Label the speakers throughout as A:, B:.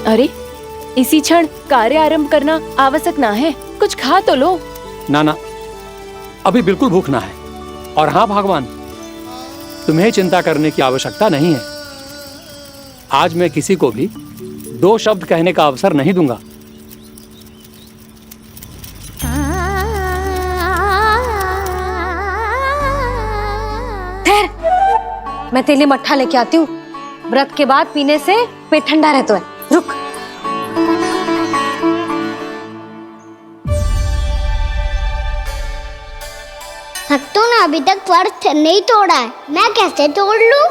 A: अरे, इसी क्षण कार्य आरंभ करना आवश्यक ना है। कुछ खा तो लो।
B: ना ना, अभी बिल्कुल भूख ना है। और हाँ भगवान, तुम्हें चिंता करने की आवश्यकता नहीं है। आज मैं किसी को भी 2 शब्द कहने का अवसर नहीं दूंगा।
C: ठहर, मैं तेरे लिए मट्ठा लेके आती हूँ। व्रत के बाद पीने से पेट ठंडा रहता है। रुक।
D: भक्तों ने अभी तक व्रत नहीं तोड़ा है, मैं कैसे तोड़ लूं?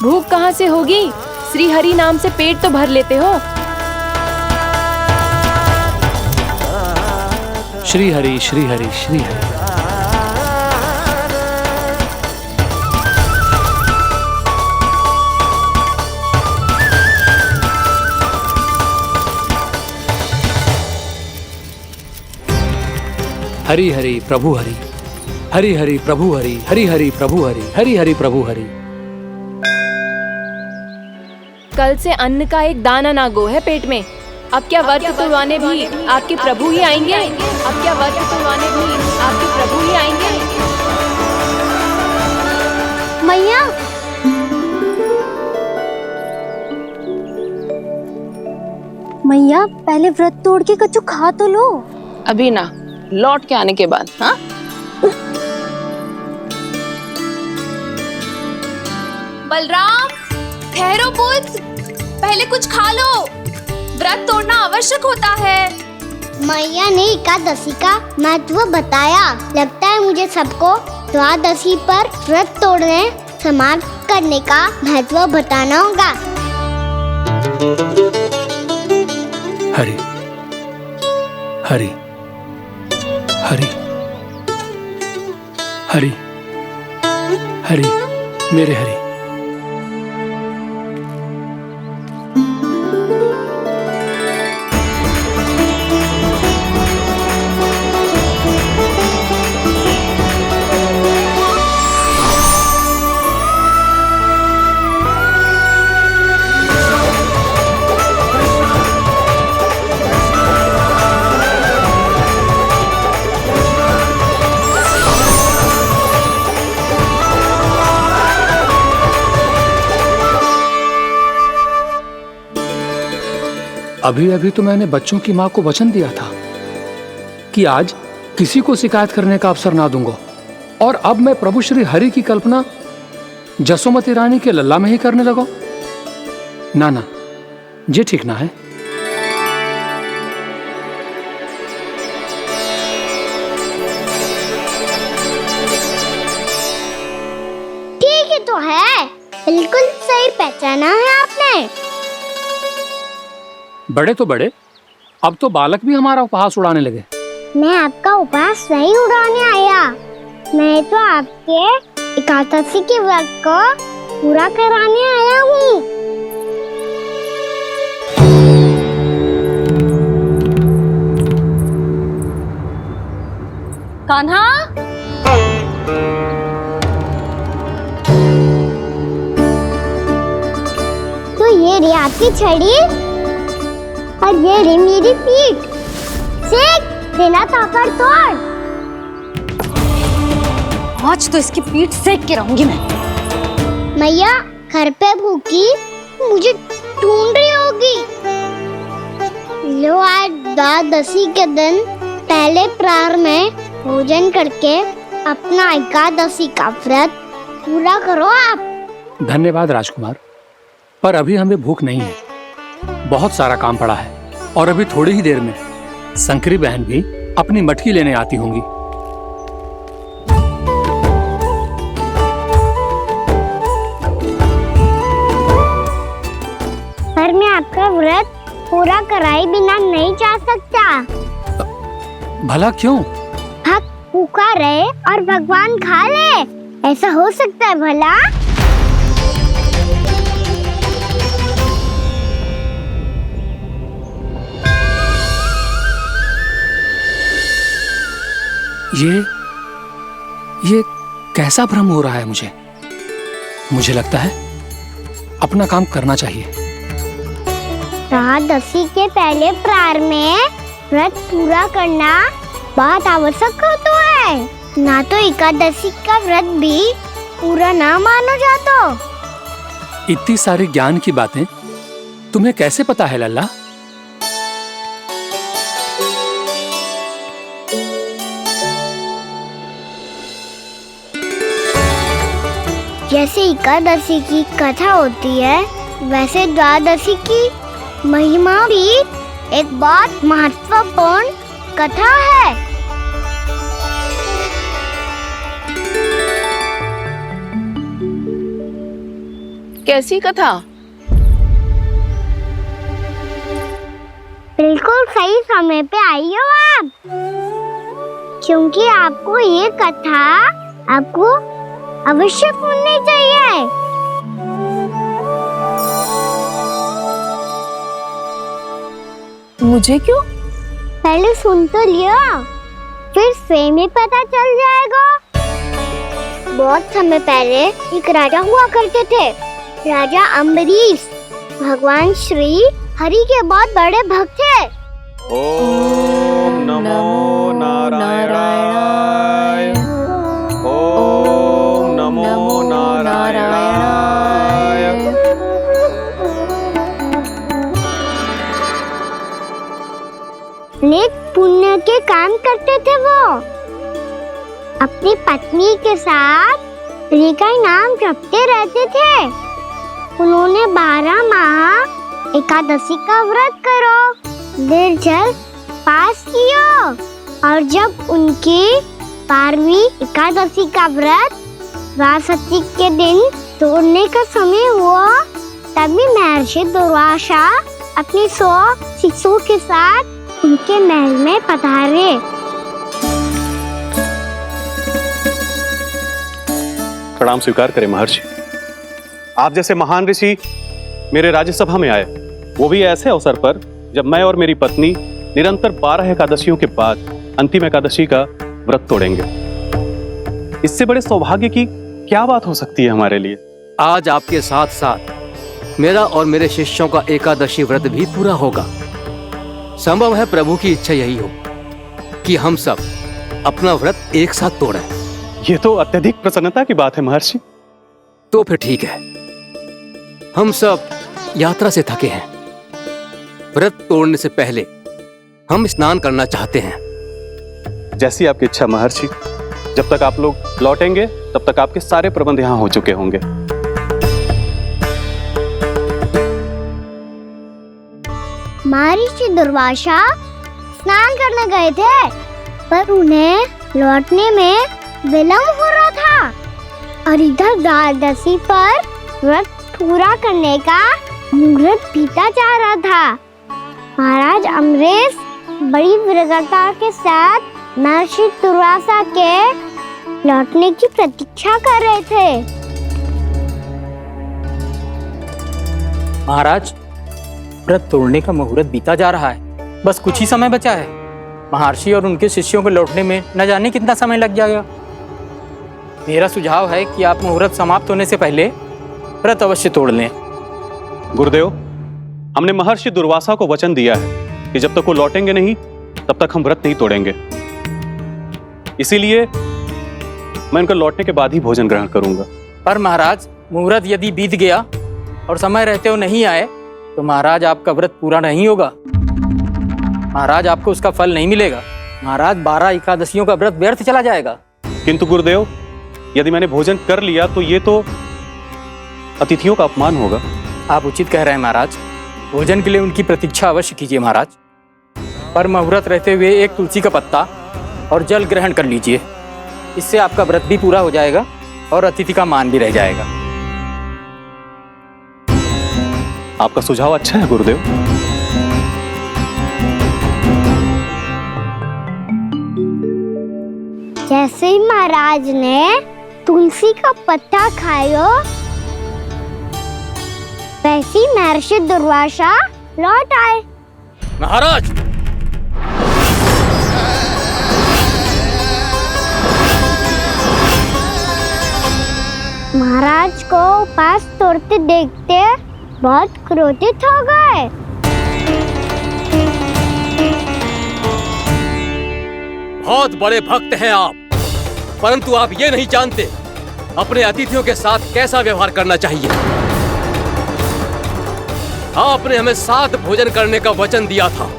A: भूख कहाँ से होगी? श्री हरि नाम से पेट तो भर लेते हो।
B: श्री हरि श्री हरि श्री हरि। हरि हरि प्रभु हरि, हरि हरि प्रभु हरि, हरि हरि प्रभु हरि, हरि हरि प्रभु हरि।
A: कल से अन्न का एक दाना ना गो है पेट में। अब क्या व्रत तुड़वाने भी आपके प्रभु ही आएंगे? अब क्या व्रत तुड़वाने भी आपके प्रभु ही आएंगे?
D: मैया, मैया पहले व्रत तोड़ के कच्चू खा तो लो।
E: अभी ना, लौट के आने के बाद। हाँ,
F: बलराम, ठहरो पुत्र, पहले कुछ खा लो। व्रत तोड़ना आवश्यक होता है।
D: मैया ने एकादशी का महत्व बताया। लगता है मुझे सबको द्वादशी पर व्रत तोड़ने समाप्त करने का महत्व बताना होगा।
B: हरि हरि हरि हरि हरि, मेरे हरि। अभी अभी तो मैंने बच्चों की मां को वचन दिया था कि आज किसी को शिकायत करने का अवसर ना दूंगा, और अब मैं प्रभु श्री हरि की कल्पना जसोमती रानी के लल्ला में ही करने लगा। ना ना, ये ठीक ना है।
D: ठीक ही तो है, बिल्कुल सही पहचाना है आपने।
B: बड़े तो बड़े, अब तो बालक भी हमारा उपहास उड़ाने लगे।
D: मैं आपका उपहास नहीं उड़ाने आया, मैं तो आपके एकादशी के व्रत को पूरा कराने आया हूँ।
C: कान्हा,
D: तो ये रे आपकी छड़ी और ये रे मेरी पीठ। सेक देना ताकत तोड़।
C: आज तो इसकी पीठ सेक के रहूंगी मैं।
D: मैया घर पे भूखी मुझे ढूंढ रही होगी। लो, आज द्वादशी के दिन पहले प्रहर में भोजन करके अपना एकादशी का व्रत पूरा करो आप।
B: धन्यवाद राजकुमार, पर अभी हमें भूख नहीं है। बहुत सारा काम पड़ा है, और अभी थोड़ी ही देर में शंकरी बहन भी अपनी मटकी लेने आती होंगी।
D: पर मैं आपका व्रत पूरा कराए बिना नहीं जा सकता।
B: भला क्यों?
D: भक्त भूखा रहे और भगवान खा ले, ऐसा हो सकता है भला? ये कैसा भ्रम हो रहा है मुझे लगता है
B: अपना काम करना चाहिए।
D: एकादशी के पहले प्रार में व्रत पूरा करना बहुत आवश्यक होता है, ना तो एकादशी का व्रत भी पूरा ना मानो जातो।
B: इतनी सारी ज्ञान की बातें तुम्हें कैसे पता है लल्ला?
D: जैसे एकादशी की कथा होती है, वैसे द्वादशी की महिमा भी एक बहुत महत्वपूर्ण कथा है।
E: कैसी कथा?
D: बिल्कुल सही समय पे आई हो आप, क्योंकि आपको ये कथा आपको अवश्य सुननी चाहिए।
E: मुझे क्यों?
D: पहले सुन तो लियो, फिर स्वयं ही पता चल जाएगा। बहुत समय पहले एक राजा हुआ करते थे, राजा अम्बरीश। भगवान श्री हरि के बहुत बड़े भक्त थे।
G: ओम नमो नारायणाय। ओम नमो नारायणाय।
D: नेक पुण्य के काम करते थे वो। अपनी पत्नी के साथ हरि का नाम जपते रहते थे। उन्होंने 12 माह एकादशी का व्रत करो निर्जल पास किया, और जब उनकी 12वीं एकादशी का व्रत द्वादशी के दिन तोड़ने का समय हुआ, तभी महर्षि दुर्वासा अपनी 100 शिष्यों के साथ उनके महल में पधारे।
G: प्रणाम स्वीकार करें महर्षि। आप जैसे महान ऋषि मेरे राज्यसभा में आए, वो भी ऐसे अवसर पर जब मैं और मेरी पत्नी निरंतर 12 एकादशियों के बाद अंतिम एकादशी का व्रत तोड़ेंगे। इससे बड़े सौभाग्य की क्या बात हो सकती है हमारे लिए?
H: आज आपके साथ साथ मेरा और मेरे शिष्यों का एकादशी व्रत भी पूरा होगा। संभव है प्रभु की इच्छा यही हो कि हम सब अपना व्रत एक साथ तोड़ें।
G: ये तो अत्यधिक प्रसन्नता की बात है महर्षि।
H: तो फिर ठीक है, हम सब यात्रा से थके हैं। व्रत तोड़ने से पहले हम स्नान करना चाहते हैं।
G: जैसी आपकी इच्छा महर्षि। जब तक आप लोग लौटेंगे तब तक आपके सारे प्रबंध यहाँ हो चुके होंगे।
D: महर्षि दुर्वासा स्नान करने गए थे, पर उन्हें लौटने में विलंब हो रहा था, और इधर द्वादशी पर व्रत पूरा करने का मुहूर्त बीता जा रहा था। महाराज अम्बरीश बड़ी विरगता के साथ महर्षि दुर्वासा के लौटने की प्रतीक्षा कर रहे थे।
I: महाराज, व्रत तोड़ने का मुहूर्त बीता जा रहा है, बस कुछ ही समय बचा है। महर्षि और उनके शिष्यों को लौटने में न जाने कितना समय लग जाएगा। मेरा सुझाव है कि आप मुहूर्त समाप्त होने से पहले व्रत अवश्य तोड़ लें।
G: गुरुदेव, हमने महर्षि दुर्वासा को वचन दिया है कि जब तक वो लौटेंगे नहीं तब तक हम व्रत नहीं तोड़ेंगे। इसीलिए मैं उनका लौटने के बाद ही भोजन ग्रहण करूंगा।
I: पर महाराज, मुहूर्त यदि बीत गया और समय रहते हुए नहीं आए तो महाराज आपका व्रत पूरा नहीं होगा। महाराज, आपको उसका फल नहीं मिलेगा। महाराज, 12 एकादशियों का व्रत व्यर्थ चला जाएगा।
G: किंतु गुरुदेव, यदि मैंने भोजन कर लिया तो ये तो अतिथियों का अपमान होगा।
I: आप उचित कह रहे हैं महाराज। भोजन के लिए उनकी प्रतीक्षा अवश्य कीजिए महाराज। पर मुहूर्त रहते हुए एक तुलसी का पत्ता और जल ग्रहण कर लीजिए। इससे आपका व्रत भी पूरा हो जाएगा और अतिथि का मान भी रह जाएगा।
G: आपका सुझाव अच्छा है गुरुदेव।
D: जैसे ही महाराज ने तुलसी का पत्ता खाया, वैसे ही महर्षि दुर्वासा लौट आए।
I: महाराज,
D: महाराज को उपास तोड़ते देखते बहुत क्रोधित हो गए।
H: बहुत बड़े भक्त हैं आप, परंतु आप ये नहीं जानते अपने अतिथियों के साथ कैसा व्यवहार करना चाहिए। आपने हमें 7 भोजन करने का वचन दिया था,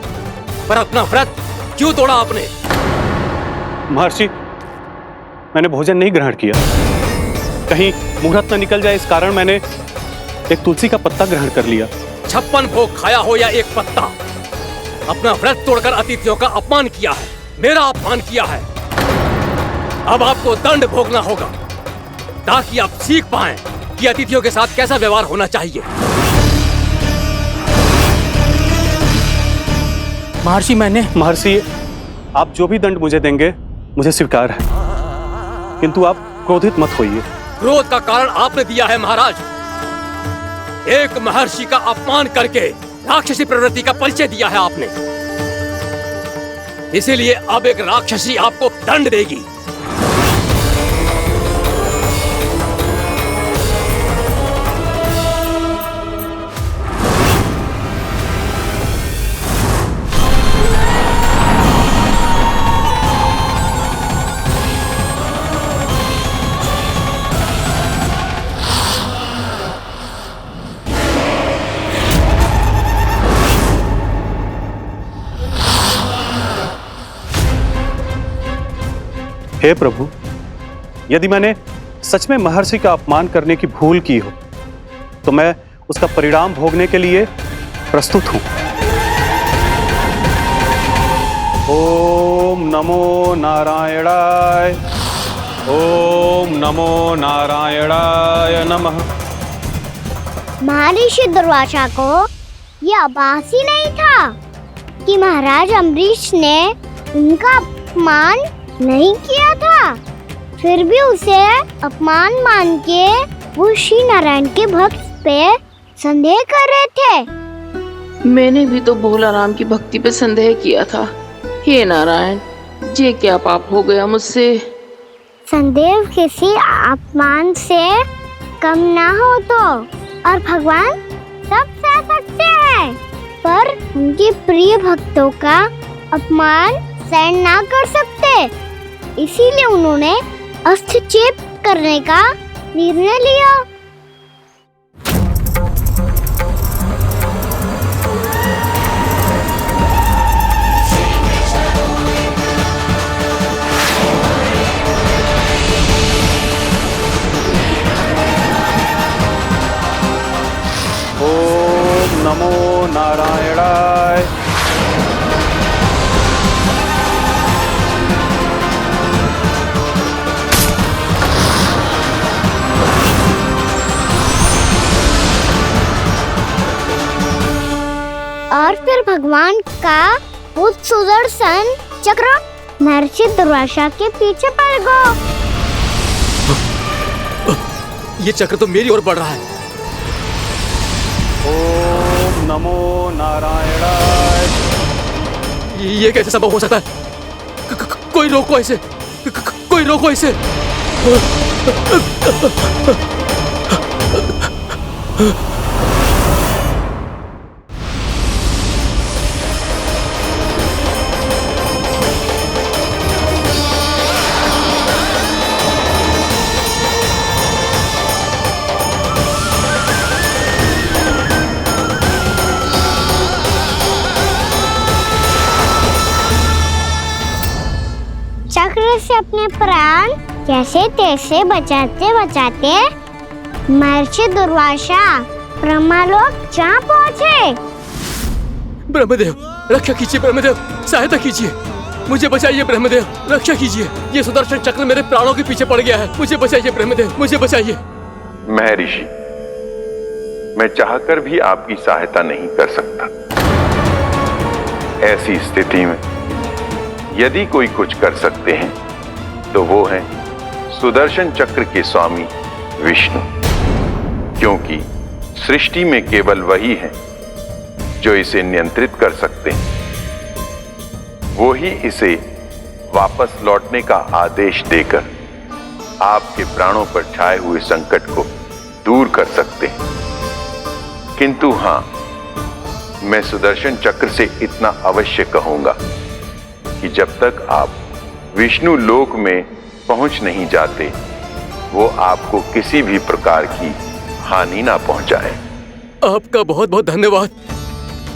H: पर अपना व्रत क्यों तोड़ा आपने?
G: महर्षि, मैंने भोजन नहीं ग्रहण किया। कहीं मुहूर्त न निकल जाए इस कारण मैंने एक तुलसी का पत्ता ग्रहण कर लिया।
H: 56 भोग खाया हो या एक पत्ता, अपना व्रत तोड़कर अतिथियों का अपमान किया है, मेरा अपमान किया है। अब आपको दंड भोगना होगा ताकि आप सीख पाएं कि अतिथियों के साथ कैसा व्यवहार होना चाहिए।
G: महर्षि, आप जो भी दंड मुझे देंगे मुझे स्वीकार है, किंतु आप क्रोधित मत होइए।
H: क्रोध का कारण आपने दिया है महाराज। एक महर्षि का अपमान करके राक्षसी प्रवृत्ति का परिचय दिया है आपने, इसीलिए अब एक राक्षसी आपको दंड देगी।
G: हे प्रभु, यदि मैंने सच में महर्षि का अपमान करने की भूल की हो तो मैं उसका परिणाम भोगने के लिए प्रस्तुत हूं। ओम नमो नारायणाय, ओम नमो नारायणाय नमः।
D: महर्षि दुर्वासा को यह आभास ही नहीं था कि महाराज अम्बरीश ने उनका अपमान नहीं किया था, फिर भी उसे अपमान मान के वो श्री नारायण के भक्त पे संदेह कर रहे थे।
E: मैंने भी तो भोला राम की भक्ति पे संदेह किया था। हे नारायण, ये क्या पाप हो गया मुझसे?
D: संदेह किसी अपमान से कम ना हो तो, और भगवान सब सह सकते हैं, पर उनके प्रिय भक्तों का अपमान सहन ना कर सकते, इसीलिए उन्होंने हस्तक्षेप करने का निर्णय लिया।
G: ओम नमो नारायणाय।
D: और फिर भगवान का वो सुदर्शन चक्र महर्षि दुर्वासा के पीछे पड़ गया।
H: ये चक्र तो मेरी ओर बढ़ रहा है।
G: ओम नमो नारायणाय।
H: ये कैसे संभव हो सकता है? कोई रोको इसे, कोई रोको इसे।
D: चक्र से अपने प्राण जैसे तैसे बचाते बचाते महर्षि दुर्वासा ब्रह्मलोक जा पहुंचे।
H: ब्रह्मदेव, रक्षा कीजिए। ब्रह्मदेव, सहायता कीजिए, मुझे बचाइए। ब्रह्मदेव, रक्षा कीजिए। ये सुदर्शन चक्र मेरे प्राणों के पीछे पड़ गया है, मुझे बचाइए। ब्रह्मदेव, मुझे बचाइए।
J: महर्षि, मैं चाहकर भी आपकी सहायता नहीं कर सकता। ऐसी स्थिति में यदि कोई कुछ कर सकते हैं तो वो है सुदर्शन चक्र के स्वामी विष्णु, क्योंकि सृष्टि में केवल वही है जो इसे नियंत्रित कर सकते हैं। वो ही इसे वापस लौटने का आदेश देकर आपके प्राणों पर छाए हुए संकट को दूर कर सकते हैं। किंतु हां, मैं सुदर्शन चक्र से इतना अवश्य कहूंगा कि जब तक आप विष्णु लोक में पहुंच नहीं जाते, वो आपको किसी भी प्रकार की हानि ना पहुंचाए।
H: आपका बहुत बहुत धन्यवाद।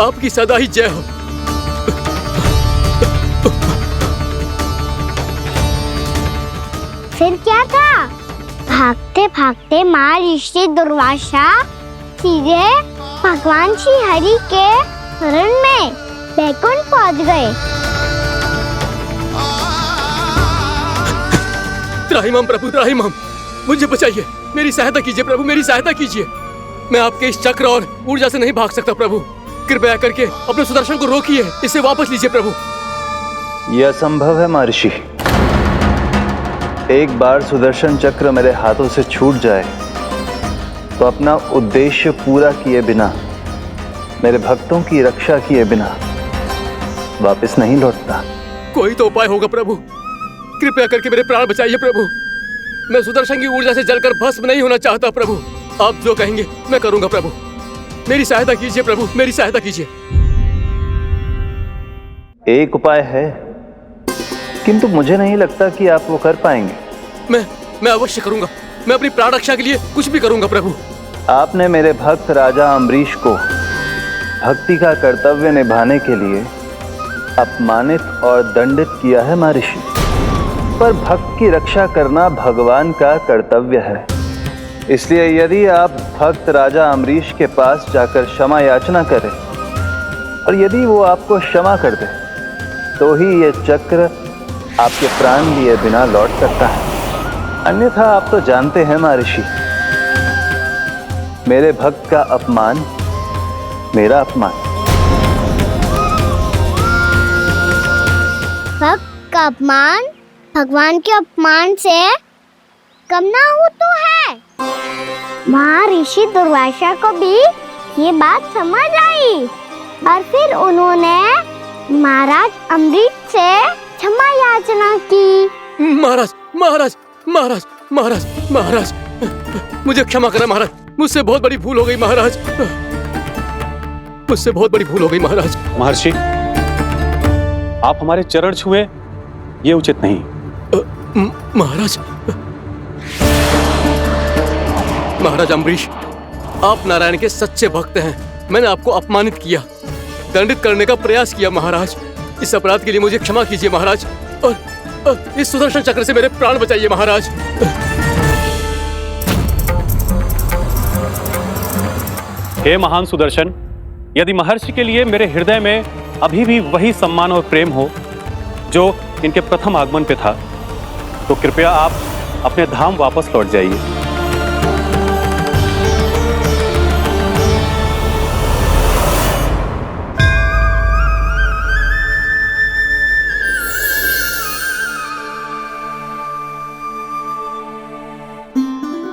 H: आपकी सदा ही जय हो।
D: फिर क्या था? भागते भागते महर्षि दुर्वासा सीधे भगवान श्री हरि के शरण में बैकुंठ पहुंच गए।
H: त्राहिमाम प्रभु, त्राहिमाम, मुझे बचाइए, मेरी सहायता कीजिए प्रभु, मेरी सहायता कीजिए। मैं आपके इस चक्र और ऊर्जा से नहीं भाग सकता प्रभु। कृपया करके अपने सुदर्शन को रोकिए, इसे वापस लीजिए प्रभु।
K: यह असंभव है महर्षि। एक बार सुदर्शन चक्र मेरे हाथों से छूट जाए तो अपना उद्देश्य पूरा किए बिना, मेरे भक्तों की रक्षा किए बिना वापस नहीं लौटता।
H: कोई तो उपाय होगा प्रभु, कृपया करके मेरे प्राण बचाइए प्रभु। मैं सुदर्शन की ऊर्जा से जलकर भस्म नहीं होना चाहता प्रभु। आप जो कहेंगे मैं करूंगा प्रभु। मेरी सहायता कीजिए प्रभु, मेरी सहायता कीजिए।
K: एक उपाय है, किंतु मुझे नहीं लगता कि आप वो कर पाएंगे।
H: मैं अवश्य करूंगा। मैं अपनी प्राण रक्षा के लिए कुछ भी करूंगा प्रभु।
K: आपने मेरे भक्त राजा अम्बरीश को भक्ति का कर्तव्य निभाने के लिए अपमानित और दंडित किया है महर्षि, पर भक्त की रक्षा करना भगवान का कर्तव्य है। इसलिए यदि आप भक्त राजा अम्बरीश के पास जाकर क्षमा याचना करें और यदि वो आपको क्षमा कर दे, तो ही ये चक्र आपके प्राण लिए बिना लौट सकता है। अन्यथा आप तो जानते हैं महर्षि, मेरे भक्त का अपमान मेरा अपमान।
D: भक्त का अपमान भगवान के अपमान से कम ना हो तो है। महर्षि दुर्वासा को भी ये बात समझ आई और फिर उन्होंने महाराज अम्बरीश से क्षमा याचना की।
H: महाराज महाराज महाराज महाराज महाराज, मुझे क्षमा करें महाराज, मुझसे बहुत बड़ी भूल हो गई महाराज, मुझसे बहुत बड़ी भूल हो गई महाराज।
G: महर्षि, आप हमारे चरण छुए ये उचित नहीं।
H: महाराज, महाराज अम्बरीश, आप नारायण के सच्चे भक्त हैं। मैंने आपको अपमानित किया, दंडित करने का प्रयास किया महाराज। इस अपराध के लिए मुझे क्षमा कीजिए महाराज, और इस सुदर्शन चक्र से मेरे प्राण बचाइए महाराज।
G: हे महान सुदर्शन, यदि महर्षि के लिए मेरे हृदय में अभी भी वही सम्मान और प्रेम हो जो इनके प्रथम आगमन पे था, तो कृपया आप अपने धाम वापस लौट जाइए।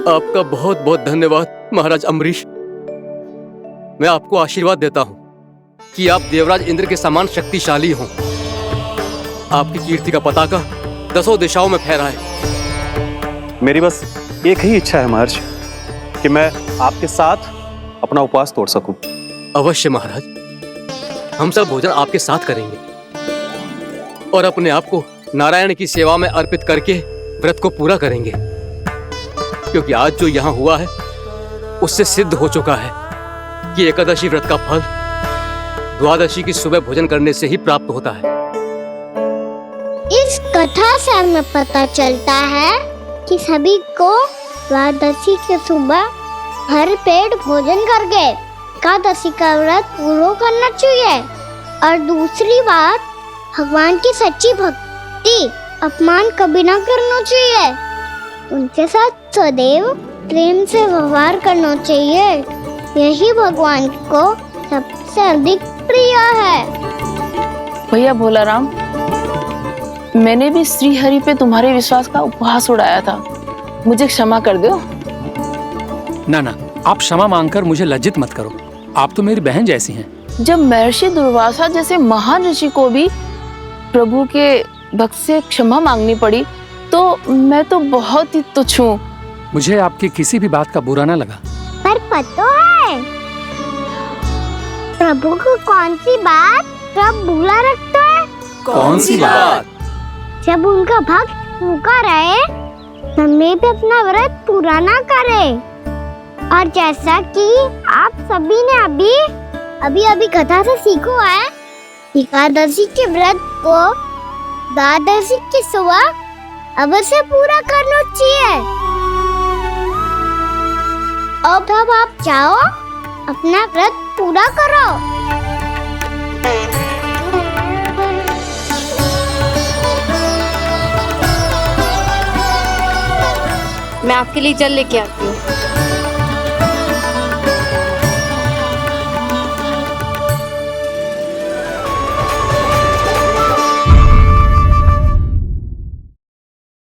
H: आपका बहुत बहुत धन्यवाद महाराज अम्बरीश। मैं आपको आशीर्वाद देता हूं कि आप देवराज इंद्र के समान शक्तिशाली हों। आपकी कीर्ति का पताका दसों दिशाओं में फहराए।
G: मेरी बस एक ही इच्छा है महर्षि, कि मैं आपके साथ अपना उपवास तोड़ सकूं।
H: अवश्य महाराज, हम सब भोजन आपके साथ करेंगे और अपने आप को नारायण की सेवा में अर्पित करके व्रत को पूरा करेंगे, क्योंकि आज जो यहाँ हुआ है उससे सिद्ध हो चुका है कि एकादशी व्रत का फल द्वादशी की सुबह भोजन करने से ही प्राप्त होता है।
D: इस कथा से हमें पता चलता है कि सभी को द्वादशी के सुबह भर पेट भोजन करके एकादशी का व्रत पूरा करना चाहिए। और दूसरी बात, भगवान की सच्ची भक्ति अपमान कभी ना करना चाहिए। उनके साथ सदैव प्रेम से व्यवहार करना चाहिए। यही भगवान को सबसे अधिक प्रिय है।
L: भैया भोलाराम, मैंने भी श्री हरि पे तुम्हारे विश्वास का उपहास उड़ाया था, मुझे क्षमा कर दो।
B: ना ना, आप क्षमा मांगकर मुझे लज्जित मत करो, आप तो मेरी बहन जैसी हैं।
L: जब महर्षि दुर्वासा जैसे महान ऋषि को भी प्रभु के भक्त से क्षमा मांगनी पड़ी, तो मैं तो बहुत ही तुच्छ हूँ।
B: मुझे आपकी किसी भी बात का बुरा ना लगा।
D: पर पता है प्रभु को कौन सी बात कब बुरा रखता है?
H: कौन सी बात?
D: जब उनका भक्त भूखा रहे, समय पे अपना व्रत पूरा ना करे। और जैसा कि आप सभी ने अभी कथा से सीखो है, एकादशी के व्रत को द्वादशी की सुबह अवश्य पूरा करना चाहिए। अब आप जाओ, अपना व्रत पूरा करो।
C: मैं आपके लिए जल लेके आती हूँ।